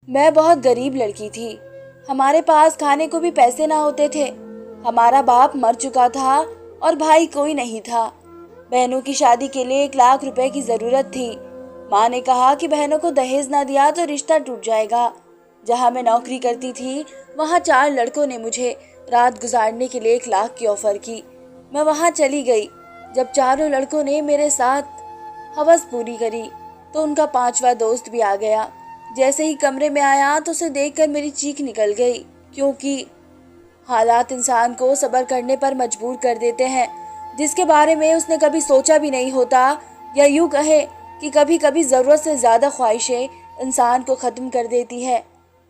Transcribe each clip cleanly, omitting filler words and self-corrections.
मैं बहुत गरीब लड़की थी। हमारे पास खाने को भी पैसे ना होते थे। हमारा बाप मर चुका था और भाई कोई नहीं था। बहनों की शादी के लिए 1 लाख रुपए की जरूरत थी। माँ ने कहा कि बहनों को दहेज ना दिया तो रिश्ता टूट जाएगा। जहाँ मैं नौकरी करती थी वहाँ 4 लड़कों ने मुझे रात गुजारने के लिए 1 लाख की ऑफर की। मैं वहाँ चली गई। जब चारों लड़कों ने मेरे साथ हवस पूरी करी तो उनका 5वां दोस्त भी आ गया। जैसे ही कमरे में आया तो उसे देखकर मेरी चीख निकल गई, क्योंकि हालात इंसान को सब्र करने पर मजबूर कर देते हैं, जिसके बारे में उसने कभी सोचा भी नहीं होता। या यूं कहे कि कभी कभी जरूरत से ज्यादा ख्वाहिशें इंसान को खत्म कर देती है।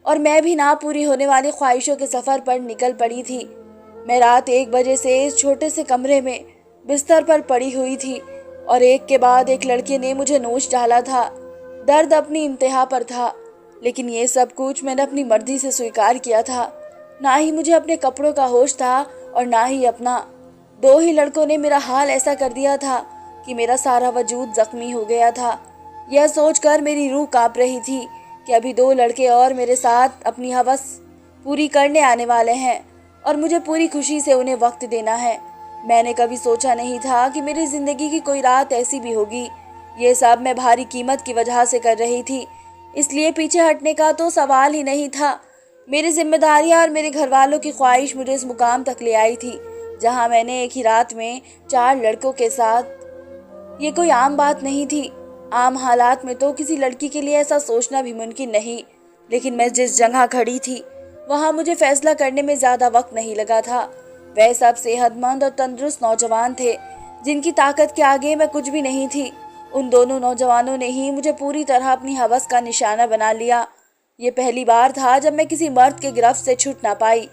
और मैं भी ना पूरी होने वाली ख्वाहिशों के सफर पर निकल पड़ी थी। मैं रात 1 बजे से इस छोटे से कमरे में बिस्तर पर पड़ी हुई थी और एक के बाद एक लड़के ने मुझे नोच डाला था। दर्द अपनी इंतहा पर था, लेकिन ये सब कुछ मैंने अपनी मर्जी से स्वीकार किया था। ना ही मुझे अपने कपड़ों का होश था और ना ही अपना। 2 ही लड़कों ने मेरा हाल ऐसा कर दिया था कि मेरा सारा वजूद जख्मी हो गया था। यह सोचकर मेरी रूह कांप रही थी कि अभी 2 लड़के और मेरे साथ अपनी हवस पूरी करने आने वाले हैं और मुझे पूरी खुशी से उन्हें वक्त देना है। मैंने कभी सोचा नहीं था कि मेरी जिंदगी की कोई रात ऐसी भी होगी। ये सब मैं भारी कीमत की वजह से कर रही थी, इसलिए पीछे हटने का तो सवाल ही नहीं था। मेरी जिम्मेदारियां और मेरे घर वालों की ख्वाहिश मुझे इस मुकाम तक ले आई थी जहां मैंने एक ही रात में 4 लड़कों के साथ। ये कोई आम बात नहीं थी। आम हालात में तो किसी लड़की के लिए ऐसा सोचना भी मुमकिन नहीं, लेकिन मैं जिस जगह खड़ी थी वहां मुझे फैसला करने में ज्यादा वक्त नहीं लगा था। वह सब सेहतमंद और तंदुरुस्त नौजवान थे जिनकी ताकत के आगे मैं कुछ भी नहीं थी। उन दोनों नौजवानों ने ही मुझे पूरी तरह अपनी हवस का निशाना बना लिया। ये पहली बार था जब मैं किसी मर्द के गिरफ्त से छूट ना पाई।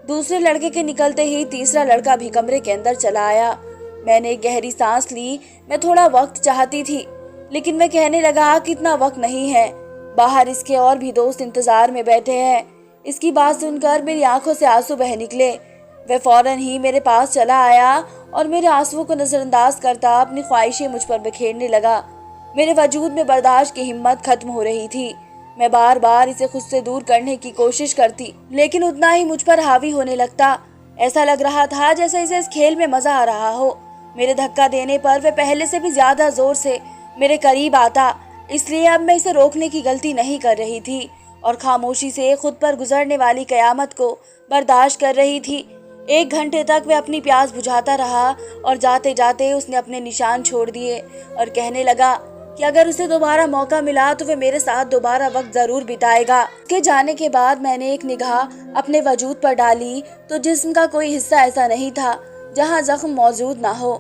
दूसरे लड़के के निकलते ही तीसरा लड़का भी कमरे के अंदर चला आया। मैंने एक गहरी सांस ली। मैं थोड़ा वक्त चाहती थी, लेकिन मैं कहने लगा कि इतना वक्त नहीं है। बाहर इसके और भी दोस्त इंतजार में बैठे हैं। इसकी बात सुनकर मेरी आंखों से आंसू बह निकले। वह फौरन ही मेरे पास चला आया और मेरे आंसुओं को नजरअंदाज करता अपनी ख्वाहिशें मुझ पर बिखेरने लगा। मेरे वजूद में बर्दाश्त की हिम्मत खत्म हो रही थी। मैं बार बार इसे खुद से दूर करने की कोशिश करती, लेकिन उतना ही मुझ पर हावी होने लगता। ऐसा लग रहा था जैसे इसे इस खेल में मजा आ रहा हो। मेरे धक्का देने पर वह पहले से भी ज्यादा जोर से मेरे करीब आता, इसलिए अब मैं इसे रोकने की गलती नहीं कर रही थी और खामोशी से खुद पर गुजरने वाली कयामत को बर्दाश्त कर रही थी। 1 घंटे तक वह अपनी प्यास बुझाता रहा और जाते जाते उसने अपने निशान छोड़ दिए और कहने लगा कि अगर उसे दोबारा मौका मिला तो वह मेरे साथ दोबारा वक्त जरूर बिताएगा। उसके जाने के बाद मैंने एक निगाह अपने वजूद पर डाली तो जिस्म का कोई हिस्सा ऐसा नहीं था जहां जख्म मौजूद ना हो।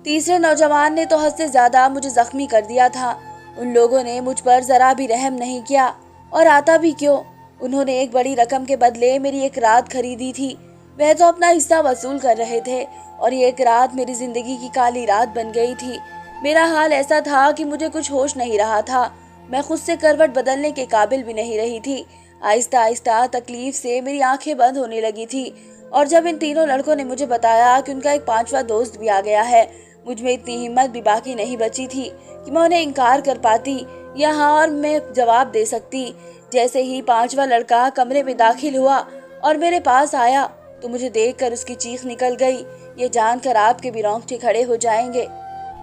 तीसरे नौजवान ने तो हद से ज्यादा मुझे जख्मी कर दिया था। उन लोगों ने मुझ पर जरा भी रहम नहीं किया, और आता भी क्यों। उन्होंने एक बड़ी रकम के बदले मेरी एक रात खरीदी थी। वह तो अपना हिस्सा वसूल कर रहे थे और ये एक रात मेरी जिंदगी की काली रात बन गई थी। मेरा हाल ऐसा था कि मुझे कुछ होश नहीं रहा था। मैं खुद से करवट बदलने के काबिल भी नहीं रही थी। आहिस्ता आहिस्ता तकलीफ से मेरी आंखें बंद होने लगी थी, और जब इन तीनों लड़कों ने मुझे बताया कि उनका एक 5वां दोस्त भी आ गया है, मुझ में इतनी हिम्मत भी बाकी नहीं बची थी कि मैं उन्हें इनकार कर पाती या हाँ और मैं जवाब दे सकती। जैसे ही 5वां लड़का कमरे में दाखिल हुआ और मेरे पास आया तो मुझे देखकर उसकी चीख निकल गई। ये जानकर आपके भी रोंगटे खड़े हो जाएंगे।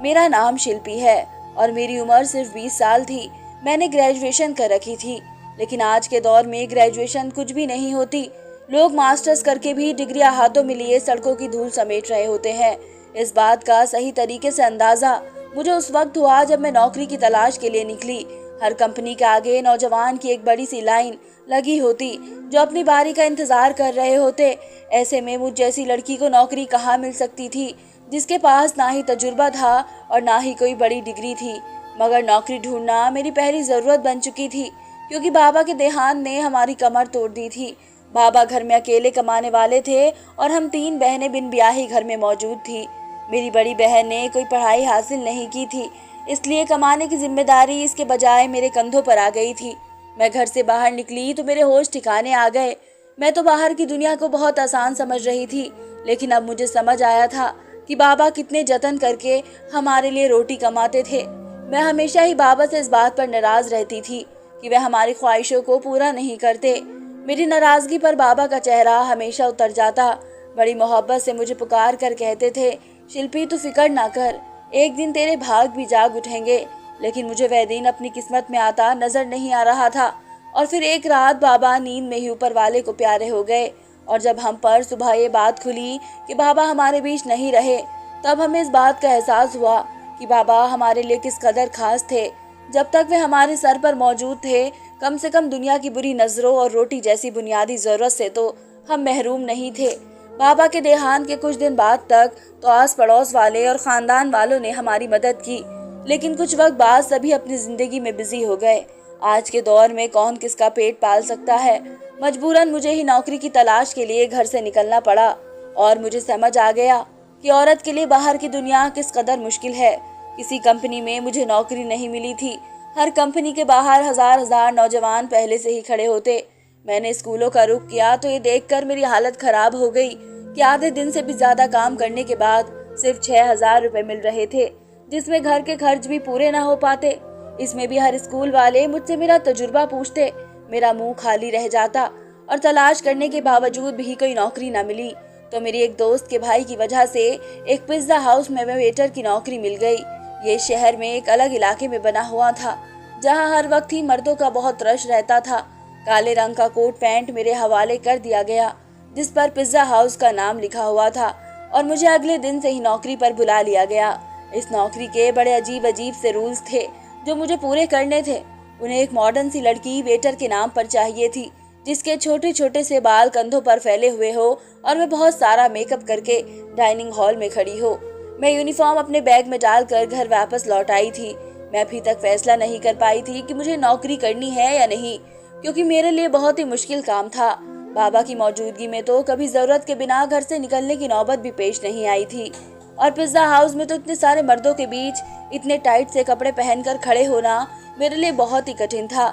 मेरा नाम शिल्पी है और मेरी उम्र सिर्फ 20 साल थी। मैंने ग्रेजुएशन कर रखी थी, लेकिन आज के दौर में ग्रेजुएशन कुछ भी नहीं होती। लोग मास्टर्स करके भी डिग्रियां हाथों में लिए सड़कों की धूल समेट रहे होते हैं। इस बात का सही तरीके से अंदाजा मुझे उस वक्त हुआ जब मैं नौकरी की तलाश के लिए निकली। हर कंपनी के आगे नौजवान की एक बड़ी सी लाइन लगी होती जो अपनी बारी का इंतजार कर रहे होते। ऐसे में मुझ जैसी लड़की को नौकरी कहाँ मिल सकती थी, जिसके पास ना ही तजुर्बा था और ना ही कोई बड़ी डिग्री थी। मगर नौकरी ढूंढना मेरी पहली जरूरत बन चुकी थी, क्योंकि बाबा के देहांत ने हमारी कमर तोड़ दी थी। बाबा घर में अकेले कमाने वाले थे और हम 3 बहनें बिन ब्याही घर में मौजूद थी। मेरी बड़ी बहन ने कोई पढ़ाई हासिल नहीं की थी, इसलिए कमाने की जिम्मेदारी इसके बजाय मेरे कंधों पर आ गई थी। मैं घर से बाहर निकली तो मेरे होश ठिकाने आ गए। मैं तो बाहर की दुनिया को बहुत आसान समझ रही थी, लेकिन अब मुझे समझ आया था कि बाबा कितने जतन करके हमारे लिए रोटी कमाते थे। मैं हमेशा ही बाबा से इस बात पर नाराज रहती थी कि वह हमारी ख्वाहिशों को पूरा नहीं करते। मेरी नाराजगी पर बाबा का चेहरा हमेशा उतर जाता। बड़ी मोहब्बत से मुझे पुकार कर कहते थे, शिल्पी तू फिक्र ना कर, एक दिन तेरे भाग भी जाग उठेंगे। लेकिन मुझे वह दिन अपनी किस्मत में आता नजर नहीं आ रहा था। और फिर एक रात बाबा नींद में ही ऊपर वाले को प्यारे हो गए, और जब हम पर सुबह ये बात खुली कि बाबा हमारे बीच नहीं रहे, तब हमें इस बात का एहसास हुआ कि बाबा हमारे लिए किस कदर खास थे। जब तक वे हमारे सर पर मौजूद थे, कम से कम दुनिया की बुरी नजरों और रोटी जैसी बुनियादी जरूरत से तो हम महरूम नहीं थे। बाबा के देहांत के कुछ दिन बाद तक तो आस पड़ोस वाले और खानदान वालों ने हमारी मदद की, लेकिन कुछ वक्त बाद सभी अपनी जिंदगी में बिजी हो गए। आज के दौर में कौन किसका पेट पाल सकता है। मजबूरन मुझे ही नौकरी की तलाश के लिए घर से निकलना पड़ा, और मुझे समझ आ गया कि औरत के लिए बाहर की दुनिया किस कदर मुश्किल है। किसी कंपनी में मुझे नौकरी नहीं मिली थी। हर कंपनी के बाहर हजार हजार नौजवान पहले से ही खड़े होते। मैंने स्कूलों का रुख किया तो ये देखकर मेरी हालत खराब हो गई कि आधे दिन से भी ज्यादा काम करने के बाद सिर्फ 6,000 रुपए मिल रहे थे, जिसमें घर के खर्च भी पूरे ना हो पाते। इसमें भी हर स्कूल वाले मुझसे मेरा तजुर्बा पूछते। मेरा मुंह खाली रह जाता, और तलाश करने के बावजूद भी कोई नौकरी ना मिली तो मेरी एक दोस्त के भाई की वजह से एक पिज्जा हाउस में वेटर की नौकरी मिल गई। ये शहर में एक अलग इलाके में बना हुआ था, जहाँ हर वक्त ही मर्दों का बहुत रश रहता था। काले रंग का कोट पैंट मेरे हवाले कर दिया गया, जिस पर पिज्जा हाउस का नाम लिखा हुआ था, और मुझे अगले दिन से ही नौकरी पर बुला लिया गया। इस नौकरी के बड़े अजीब अजीब से रूल्स थे जो मुझे पूरे करने थे। उन्हें एक मॉडर्न सी लड़की वेटर के नाम पर चाहिए थी, जिसके छोटे छोटे से बाल कंधों पर फैले हुए हो और वह बहुत सारा मेकअप करके डाइनिंग हॉल में खड़ी हो। मैं यूनिफॉर्म अपने बैग में डालकर घर वापस लौट आई थी। मैं अभी तक फैसला नहीं कर पाई थी कि मुझे नौकरी करनी है या नहीं, क्योंकि मेरे लिए बहुत ही मुश्किल काम था। बाबा की मौजूदगी में तो कभी जरूरत के बिना घर से निकलने की नौबत भी पेश नहीं आई थी, और पिज्जा हाउस में तो इतने सारे मर्दों के बीच इतने टाइट से कपड़े पहनकर खड़े होना मेरे लिए बहुत ही कठिन था।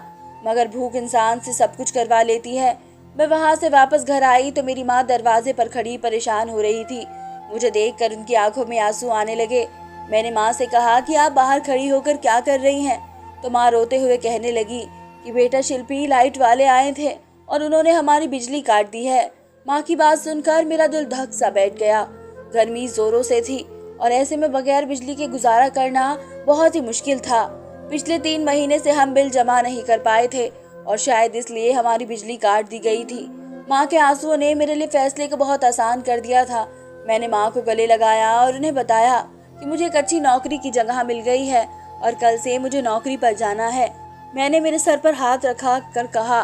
मगर भूख इंसान से सब कुछ करवा लेती है। मैं वहां से वापस घर आई तो मेरी माँ दरवाजे पर खड़ी परेशान हो रही थी। मुझे देखकर उनकी आंखों में आंसू आने लगे। मैंने माँ से कहा कि आप बाहर खड़ी होकर क्या कर रही हैं? तो माँ रोते हुए कहने लगी कि बेटा शिल्पी, लाइट वाले आए थे और उन्होंने हमारी बिजली काट दी है। माँ की बात सुनकर मेरा दिल धक सा बैठ गया। गर्मी जोरों से थी और ऐसे में बगैर बिजली के गुजारा करना बहुत ही मुश्किल था। पिछले 3 महीने से हम बिल जमा नहीं कर पाए थे और शायद इसलिए हमारी बिजली काट दी गई थी। माँ के आंसुओं ने मेरे लिए फैसले को बहुत आसान कर दिया था। मैंने माँ को गले लगाया और उन्हें बताया कि मुझे एक अच्छी नौकरी की जगह मिल गई है और कल से मुझे नौकरी पर जाना है। मैंने मेरे सर पर हाथ रखा कर कहा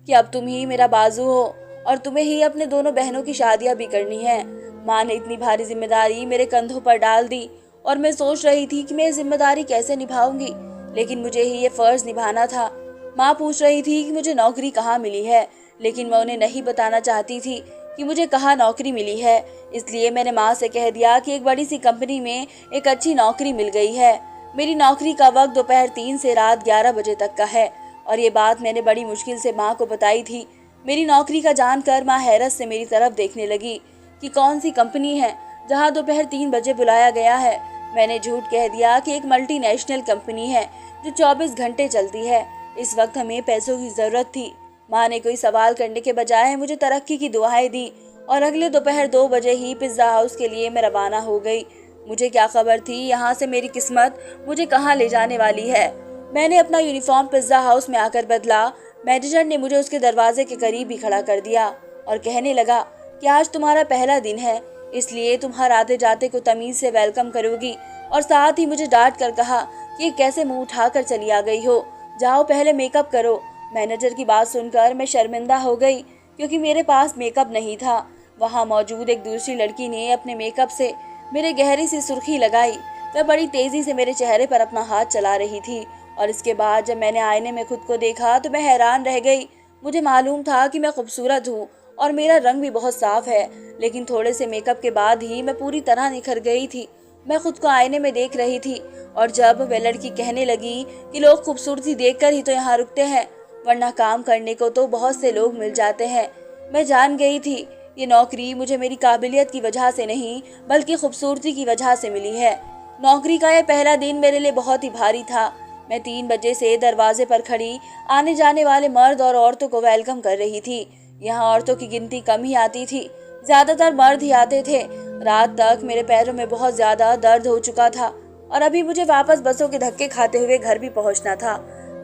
कि अब तुम ही मेरा बाजू हो और तुम्हें ही अपने दोनों बहनों की शादियां भी करनी है। माँ ने इतनी भारी जिम्मेदारी मेरे कंधों पर डाल दी और मैं सोच रही थी कि मैं ये जिम्मेदारी कैसे निभाऊंगी, लेकिन मुझे ही ये फर्ज निभाना था। माँ पूछ रही थी कि मुझे नौकरी कहाँ मिली है, लेकिन मैं उन्हें नहीं बताना चाहती थी कि मुझे कहाँ नौकरी मिली है। इसलिए मैंने माँ से कह दिया कि एक बड़ी सी कंपनी में एक अच्छी नौकरी मिल गई है। मेरी नौकरी का वक्त दोपहर 3 से रात 11 बजे तक का है, और ये बात मैंने बड़ी मुश्किल से माँ को बताई थी। मेरी नौकरी का जानकर माँ हैरत से मेरी तरफ देखने लगी कि कौन सी कंपनी है जहाँ दोपहर 3 बजे बुलाया गया है। मैंने झूठ कह दिया कि एक मल्टीनेशनल कंपनी है जो 24 घंटे चलती है। इस वक्त हमें पैसों की जरूरत थी। माँ ने कोई सवाल करने के बजाय मुझे तरक्की की दुआएं दी और अगले दोपहर 2 बजे ही पिज्जा हाउस के लिए मैं रवाना हो गई। मुझे क्या खबर थी यहाँ से मेरी किस्मत मुझे कहाँ ले जाने वाली है। मैंने अपना यूनिफॉर्म पिज्जा हाउस में आकर बदला। मैनेजर ने मुझे उसके दरवाजे के करीब ही खड़ा कर दिया और कहने लगा कि आज तुम्हारा पहला दिन है, इसलिए तुम हर आते जाते को तमीज से वेलकम करोगी। और साथ ही मुझे डांट कर कहा कि कैसे मुंह उठाकर चली आ गई हो, जाओ पहले मेकअप करो। मैनेजर की बात सुनकर मैं शर्मिंदा हो गई क्योंकि मेरे पास मेकअप नहीं था। वहाँ मौजूद एक दूसरी लड़की ने अपने मेकअप से मेरे गहरी सी सुर्खी लगाई। वह बड़ी तेजी से मेरे चेहरे पर अपना हाथ चला रही थी और इसके बाद जब मैंने आईने में खुद को देखा तो मैं हैरान रह गई। मुझे मालूम था कि मैं खूबसूरत हूँ और मेरा रंग भी बहुत साफ है, लेकिन थोड़े से मेकअप के बाद ही मैं पूरी तरह निखर गई थी। मैं खुद को आईने में देख रही थी और जब वह लड़की कहने लगी कि लोग खूबसूरती देखकर ही तो यहाँ रुकते हैं, वरना काम करने को तो बहुत से लोग मिल जाते हैं, मैं जान गई थी ये नौकरी मुझे मेरी काबिलियत की वजह से नहीं बल्कि खूबसूरती की वजह से मिली है। नौकरी का यह पहला दिन मेरे लिए बहुत ही भारी था। मैं 3 बजे से दरवाजे पर खड़ी आने जाने वाले मर्द और औरतों को वेलकम कर रही थी। यहाँ औरतों की गिनती कम ही आती थी, ज्यादातर मर्द ही आते थे। रात तक मेरे पैरों में बहुत ज्यादा दर्द हो चुका था और अभी मुझे वापस बसों के धक्के खाते हुए घर भी पहुंचना था।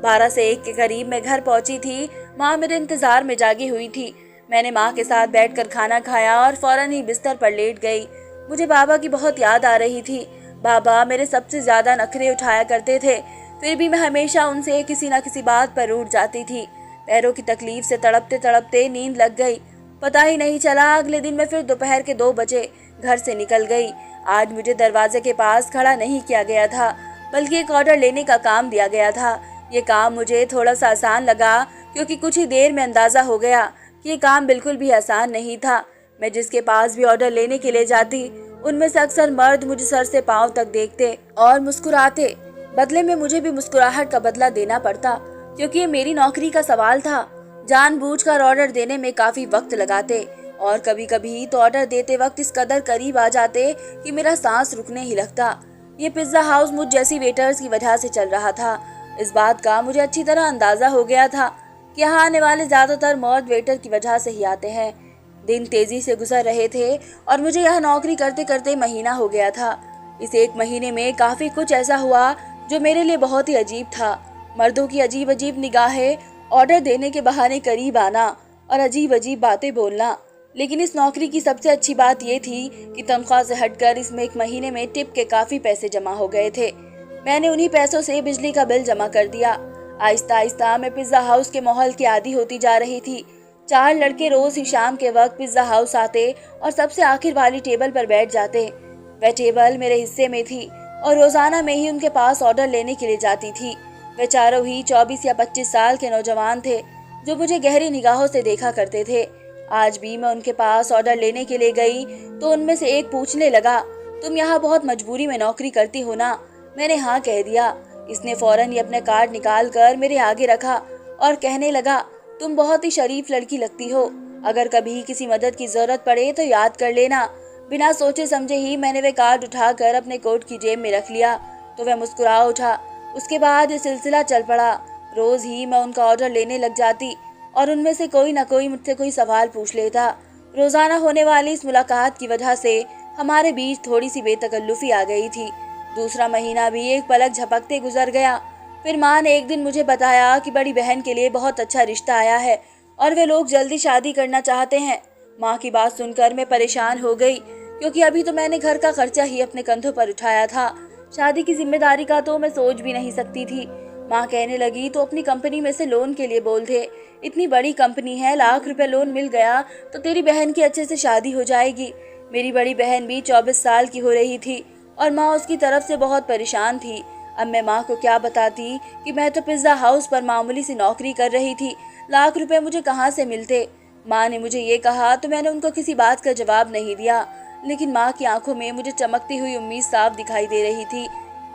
12 से 1 के करीब मैं घर पहुंची थी। माँ मेरे इंतजार में जागी हुई थी। मैंने माँ के साथ बैठकर खाना खाया और फौरन ही बिस्तर पर लेट गई। मुझे बाबा की बहुत याद आ रही थी। बाबा मेरे सबसे ज्यादा नखरे उठाया करते थे, फिर भी मैं हमेशा उनसे किसी न किसी बात पर रूठ जाती थी। पैरों की तकलीफ से तड़पते तड़पते नींद लग गई। पता ही नहीं चला अगले दिन मैं फिर दोपहर के 2 बजे घर से निकल गई। आज मुझे दरवाजे के पास खड़ा नहीं किया गया था, बल्कि एक ऑर्डर लेने का काम दिया गया था। ये काम मुझे थोड़ा सा आसान लगा, क्योंकि कुछ ही देर में अंदाजा हो गया कि ये काम बिल्कुल भी आसान नहीं था। मैं जिसके पास भी ऑर्डर लेने के लिए जाती, उनमें से अक्सर मर्द मुझे सर से पांव तक देखते और मुस्कुराते। बदले में मुझे भी मुस्कुराहट का बदला देना पड़ता, क्योंकि ये मेरी नौकरी का सवाल था। जानबूझकर ऑर्डर देने में काफी वक्त लगाते और कभी कभी तो ऑर्डर देते वक्त इस कदर करीब आ जाते कि मेरा सांस रुकने ही लगता। ये पिज्जा हाउस मुझ जैसी वेटर्स की वजह से चल रहा था। इस बात का मुझे अच्छी तरह अंदाजा हो गया था कि यहाँ आने वाले ज्यादातर मर्द वेटर की वजह से ही आते हैं। दिन तेजी से गुजर रहे थे और मुझे यह नौकरी करते करते महीना हो गया था। इस 1 महीने में काफी कुछ ऐसा हुआ जो मेरे लिए बहुत ही अजीब था। मर्दों की अजीब अजीब निगाहें, ऑर्डर देने के बहाने करीब आना और अजीब अजीब बातें बोलना। लेकिन इस नौकरी की सबसे अच्छी बात यह थी कि तनख्वाह से हटकर इसमें 1 महीने में टिप के काफी पैसे जमा हो गए थे। मैंने उन्हीं पैसों से बिजली का बिल जमा कर दिया। आहिस्ता आहिस्ता मैं पिज्जा हाउस के माहौल की आदी होती जा रही थी। 4 लड़के रोज ही शाम के वक्त पिज्जा हाउस आते और सबसे आखिर वाली टेबल पर बैठ जाते। वह टेबल मेरे हिस्से में थी और रोजाना मैं ही उनके पास ऑर्डर लेने के लिए जाती थी। वे चारों ही 24 या 25 साल के नौजवान थे, जो मुझे गहरी निगाहों से देखा करते थे। आज भी मैं उनके पास ऑर्डर लेने के लिए गई तो उनमें से एक पूछने लगा, तुम यहाँ बहुत मजबूरी में नौकरी करती हो ना? मैंने हाँ कह दिया। इसने फौरन ही अपना कार्ड निकाल कर मेरे आगे रखा और कहने लगा, तुम बहुत ही शरीफ लड़की लगती हो। अगर कभी किसी मदद की जरूरत पड़े तो याद कर लेना। बिना सोचे समझे ही मैंने वह कार्ड उठाकर अपने कोट की जेब में रख लिया तो वह मुस्कुरा उठा। उसके बाद ये सिलसिला चल पड़ा। रोज ही मैं उनका ऑर्डर लेने लग जाती और उनमें से कोई न कोई मुझसे कोई सवाल पूछ लेता। रोजाना होने वाली इस मुलाकात की वजह से हमारे बीच थोड़ी सी बेतकल्लुफी आ गई थी। दूसरा महीना भी एक पलक झपकते गुजर गया। फिर माँ ने एक दिन मुझे बताया कि बड़ी बहन के लिए बहुत अच्छा रिश्ता आया है और वे लोग जल्दी शादी करना चाहते हैं। माँ की बात सुनकर मैं परेशान हो गई, क्योंकि अभी तो मैंने घर का खर्चा ही अपने कंधों पर उठाया था। शादी की जिम्मेदारी का तो मैं सोच भी नहीं सकती थी। माँ कहने लगी, तो अपनी कंपनी में से लोन के लिए बोल दे। इतनी बड़ी कंपनी है, लाख रुपए लोन मिल गया तो तेरी बहन की अच्छे से शादी हो जाएगी। मेरी बड़ी बहन भी 24 साल की हो रही थी और माँ उसकी तरफ से बहुत परेशान थी। अब मैं माँ को क्या बताती कि मैं तो पिज्जा हाउस पर मामूली सी नौकरी कर रही थी, लाख रुपए मुझे कहाँ से मिलते। माँ ने मुझे ये कहा तो मैंने उनको किसी बात का जवाब नहीं दिया, लेकिन माँ की आंखों में मुझे चमकती हुई उम्मीद साफ दिखाई दे रही थी।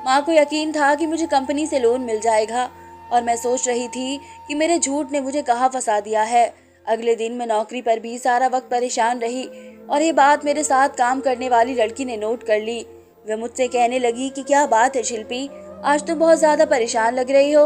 माँ को यकीन था कि मुझे कंपनी से लोन मिल जाएगा और मैं सोच रही थी कि मेरे झूठ ने मुझे कहाँ फंसा दिया है। अगले दिन मैं नौकरी पर भी सारा वक्त परेशान रही और ये बात मेरे साथ काम करने वाली लड़की ने नोट कर ली। वह मुझसे कहने लगी कि क्या बात है शिल्पी, आज तुम बहुत ज्यादा परेशान लग रही हो।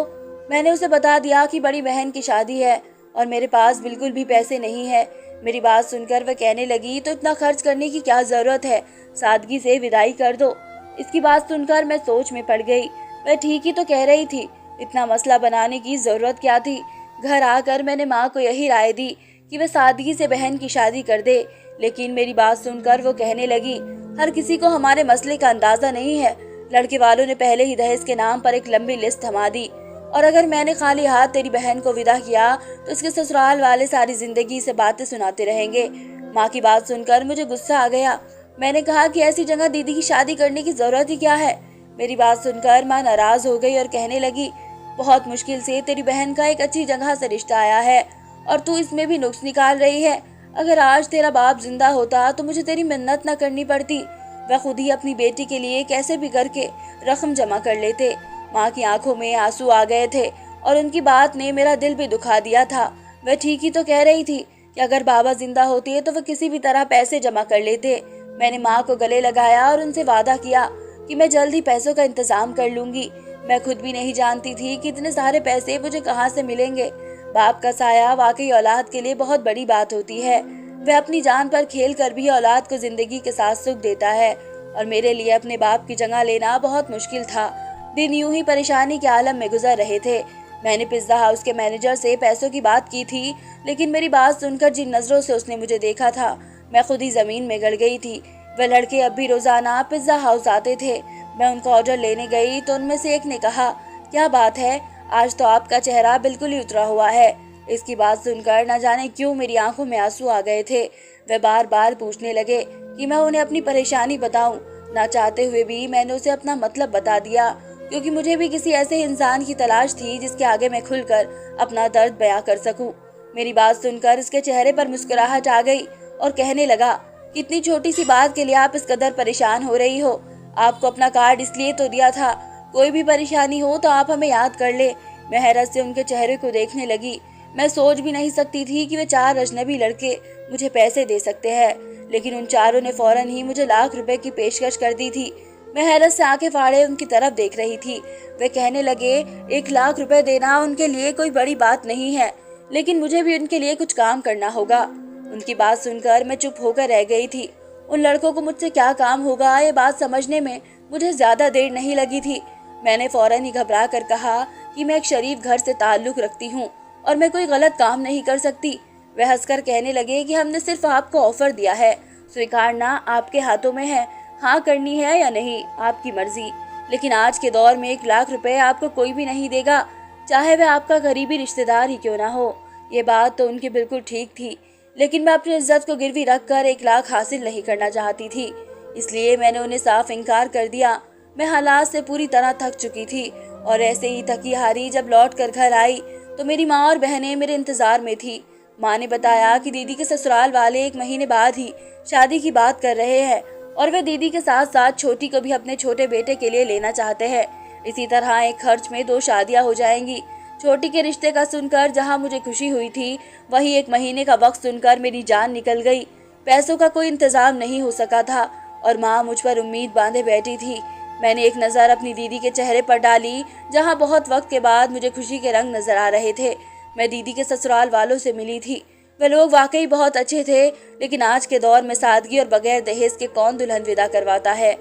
मैंने उसे बता दिया कि बड़ी बहन की शादी है और मेरे पास बिल्कुल भी पैसे नहीं है। मेरी बात सुनकर वह कहने लगी, तो इतना खर्च करने की क्या जरूरत है, सादगी से विदाई कर दो। इसकी बात सुनकर मैं सोच में पड़ गई। वह ठीक ही तो कह रही थी, इतना मसला बनाने की जरूरत क्या थी। घर आकर मैंने माँ को यही राय दी कि वह सादगी से बहन की शादी कर दे, लेकिन मेरी बात सुनकर वो कहने लगी, हर किसी को हमारे मसले का अंदाजा नहीं है। लड़के वालों ने पहले ही दहेज के नाम पर एक लंबी लिस्ट थमा दी और अगर मैंने खाली हाथ तेरी बहन को विदा किया तो इसके ससुराल वाले सारी जिंदगी से बातें सुनाते रहेंगे। माँ की बात सुनकर मुझे गुस्सा आ गया। मैंने कहा कि ऐसी जगह दीदी की शादी करने की जरूरत ही क्या है। मेरी बात सुनकर माँ नाराज हो गई और कहने लगी, बहुत मुश्किल से तेरी बहन का एक अच्छी जगह से रिश्ता आया है और तू इसमें भी नुक्स निकाल रही है। अगर आज तेरा बाप जिंदा होता तो मुझे तेरी मिन्नत न करनी पड़ती। वह खुद ही अपनी बेटी के लिए कैसे भी करके रकम जमा कर लेते। माँ की आंखों में आंसू आ गए थे और उनकी बात ने मेरा दिल भी दुखा दिया था। वह ठीक ही तो कह रही थी कि अगर बाबा जिंदा होते तो वह किसी भी तरह पैसे जमा कर लेते। मैंने माँ को गले लगाया और उनसे वादा किया कि मैं जल्द ही पैसों का इंतजाम कर लूंगी। मैं खुद भी नहीं जानती थी कि इतने सारे पैसे मुझे कहाँ से मिलेंगे। बाप का साया वाकई औलाद के लिए बहुत बड़ी बात होती है। वह अपनी जान पर खेल कर भी औलाद को जिंदगी के साथ सुख देता है, और मेरे लिए अपने बाप की जगह लेना बहुत मुश्किल था। दिन यूं ही परेशानी के आलम में गुजर रहे थे। मैंने पिज्जा हाउस के मैनेजर से पैसों की बात की थी, लेकिन मेरी बात सुनकर जिन नजरों से उसने मुझे देखा था, मैं खुद ही जमीन में गड़ गई थी। वह लड़के अब भी रोजाना पिज्जा हाउस आते थे। मैं उनका ऑर्डर लेने गई तो उनमें से एक ने कहा, क्या बात है, आज तो आपका चेहरा बिल्कुल ही उतरा हुआ है। इसकी बात सुनकर न जाने क्यों मेरी आंखों में आंसू आ गए थे। वे बार बार पूछने लगे कि मैं उन्हें अपनी परेशानी बताऊं। ना चाहते हुए भी मैंने उसे अपना मतलब बता दिया, क्योंकि मुझे भी किसी ऐसे इंसान की तलाश थी जिसके आगे मैं खुलकर अपना दर्द बयां कर सकूं। मेरी बात सुनकर उसके चेहरे पर मुस्कुराहट आ गई और कहने लगा, कितनी छोटी सी बात के लिए आप इस कदर परेशान हो रही हो। आपको अपना कार्ड इसलिए तो दिया था, कोई भी परेशानी हो तो आप हमें याद कर ले। मैं हैरत से उनके चेहरे को देखने लगी। मैं सोच भी नहीं सकती थी कि वे 4 अजनबी लड़के मुझे पैसे दे सकते हैं, लेकिन उन चारों ने फौरन ही मुझे लाख रुपए की पेशकश कर दी थी। मैं हैरत से आंखें फाड़े उनकी तरफ देख रही थी। वे कहने लगे, 1 लाख रुपए देना उनके लिए कोई बड़ी बात नहीं है, लेकिन मुझे भी उनके लिए कुछ काम करना होगा। उनकी बात सुनकर मैं चुप होकर रह गई थी। उन लड़कों को मुझसे क्या काम होगा, ये बात समझने में मुझे ज्यादा देर नहीं लगी थी। मैंने फौरन ही घबरा कर कहा कि मैं एक शरीफ घर से ताल्लुक रखती हूँ और मैं कोई गलत काम नहीं कर सकती। वह हंसकर कहने लगे कि हमने सिर्फ आपको ऑफर दिया है, स्वीकारना आपके हाथों में है। हाँ करनी है या नहीं आपकी मर्जी, लेकिन आज के दौर में 1 लाख रुपए आपको कोई भी नहीं देगा, चाहे वह आपका करीबी रिश्तेदार ही क्यों ना हो। ये बात तो उनकी बिल्कुल ठीक थी, लेकिन मैं अपनी इज्जत को गिरवी रखकर 1 लाख हासिल नहीं करना चाहती थी, इसलिए मैंने उन्हें साफ इनकार कर दिया। मैं हालात से पूरी तरह थक चुकी थी और ऐसे ही थकी हारी जब लौट कर घर आई तो मेरी माँ और बहनें मेरे इंतजार में थी। माँ ने बताया कि दीदी के ससुराल वाले 1 महीने बाद ही शादी की बात कर रहे हैं और वे दीदी के साथ साथ छोटी को भी अपने छोटे बेटे के लिए लेना चाहते हैं। इसी तरह एक खर्च में 2 शादियां हो जाएंगी। छोटी के रिश्ते का सुनकर जहां मुझे खुशी हुई थी, वहीं 1 महीने का वक्त सुनकर मेरी जान निकल गई। पैसों का कोई इंतजाम नहीं हो सका था और माँ मुझ पर उम्मीद बांधे बैठी थी। मैंने एक नज़र अपनी दीदी के चेहरे पर डाली, जहां बहुत वक्त के बाद मुझे खुशी के रंग नजर आ रहे थे। मैं दीदी के ससुराल वालों से मिली थी। वे लोग वाकई बहुत अच्छे थे, लेकिन आज के दौर में सादगी और बगैर दहेज के कौन दुल्हन विदा करवाता है।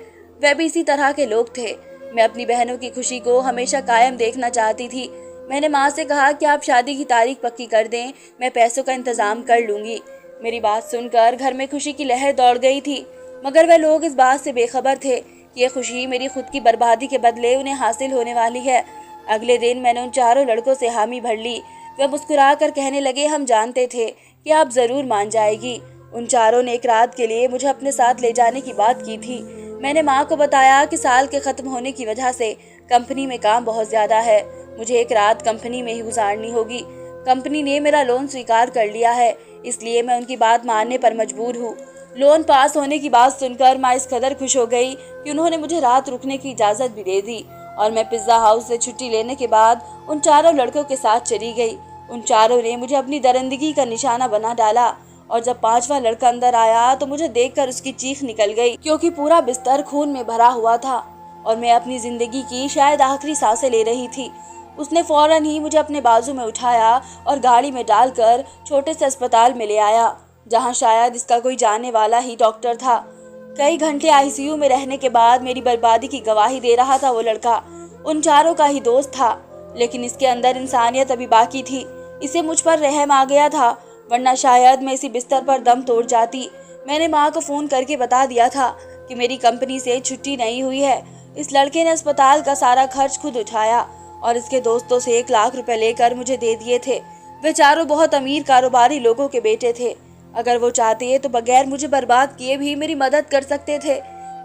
वे भी इसी तरह के लोग थे। मैं अपनी बहनों की खुशी को हमेशा कायम देखना चाहती थी। मैंने माँ से कहा कि आप शादी की तारीख पक्की कर दें, मैं पैसों का इंतजाम कर लूंगी। मेरी बात सुनकर घर में खुशी की लहर दौड़ गई थी, मगर वे लोग इस बात से बेखबर थे कि ये खुशी मेरी खुद की बर्बादी के बदले उन्हें हासिल होने वाली है। अगले दिन मैंने उन चारों लड़कों से हामी भर ली। वे मुस्कुरा कर कहने लगे, हम जानते थे कि आप जरूर मान जाएगी। उन चारों ने एक रात के लिए मुझे अपने साथ ले जाने की बात की थी। मैंने माँ को बताया कि साल के खत्म होने की वजह से कंपनी में काम बहुत ज्यादा है, मुझे एक रात कंपनी में ही गुजारनी होगी। कंपनी ने मेरा लोन स्वीकार कर लिया है, इसलिए मैं उनकी बात मानने पर मजबूर हूँ। लोन पास होने की बात सुनकर माँ इस कदर खुश हो गई कि उन्होंने मुझे रात रुकने की इजाजत भी दे दी और मैं पिज्जा हाउस से छुट्टी लेने के बाद उन चारों लड़कों के साथ चली गई। उन चारों ने मुझे अपनी दरिंदगी का निशाना बना डाला और जब 5वां लड़का अंदर आया तो मुझे देखकर उसकी चीख निकल गई, क्योंकि पूरा बिस्तर खून में भरा हुआ था और मैं अपनी जिंदगी की शायद आखिरी सांसें ले रही थी। उसने फौरन ही मुझे अपने बाजू में उठाया और गाड़ी में डालकर छोटे से अस्पताल में ले आया, जहां शायद इसका कोई जानने वाला ही डॉक्टर था। कई घंटे आईसीयू में रहने के बाद मेरी बर्बादी की गवाही दे रहा था वो लड़का। उन चारों का ही दोस्त था, लेकिन इसके अंदर इंसानियत अभी बाकी थी। इसे मुझ पर रहम आ गया था, वरना शायद मैं इसी बिस्तर पर दम तोड़ जाती। मैंने माँ को फोन करके बता दिया था कि मेरी कंपनी से छुट्टी नहीं हुई है। इस लड़के ने अस्पताल का सारा खर्च खुद उठाया और इसके दोस्तों से 1 लाख रुपए लेकर मुझे दे दिए थे। वे चारों बहुत अमीर कारोबारी लोगों के बेटे थे। अगर वो चाहते तो बगैर मुझे बर्बाद किए भी मेरी मदद कर सकते थे।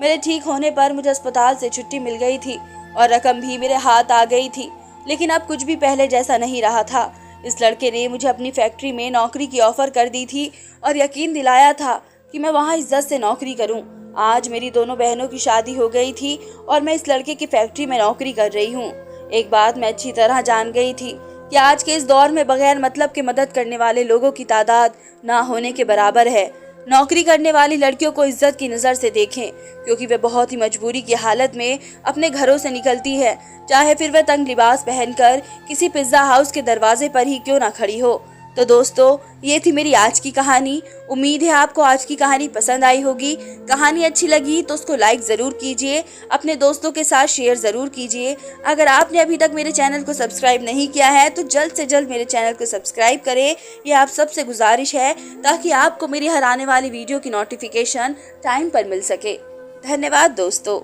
मेरे ठीक होने पर मुझे अस्पताल से छुट्टी मिल गई थी और रकम भी मेरे हाथ आ गई थी, लेकिन अब कुछ भी पहले जैसा नहीं रहा था। इस लड़के ने मुझे अपनी फैक्ट्री में नौकरी की ऑफर कर दी थी और यकीन दिलाया था कि मैं वहां इज्जत से नौकरी करूं। आज मेरी दोनों बहनों की शादी हो गई थी और मैं इस लड़के की फैक्ट्री में नौकरी कर रही हूँ। एक बात मैं अच्छी तरह जान गई थी कि आज के इस दौर में बगैर मतलब के मदद करने वाले लोगों की तादाद ना होने के बराबर है। नौकरी करने वाली लड़कियों को इज्जत की नज़र से देखें, क्योंकि वे बहुत ही मजबूरी की हालत में अपने घरों से निकलती है, चाहे फिर वह तंग लिबास पहनकर किसी पिज्ज़ा हाउस के दरवाजे पर ही क्यों ना खड़ी हो। तो दोस्तों, ये थी मेरी आज की कहानी। उम्मीद है आपको आज की कहानी पसंद आई होगी। कहानी अच्छी लगी तो उसको लाइक ज़रूर कीजिए, अपने दोस्तों के साथ शेयर ज़रूर कीजिए। अगर आपने अभी तक मेरे चैनल को सब्सक्राइब नहीं किया है तो जल्द से जल्द मेरे चैनल को सब्सक्राइब करें, ये आप सबसे गुजारिश है, ताकि आपको मेरी हर आने वाली वीडियो की नोटिफिकेशन टाइम पर मिल सके। धन्यवाद दोस्तों।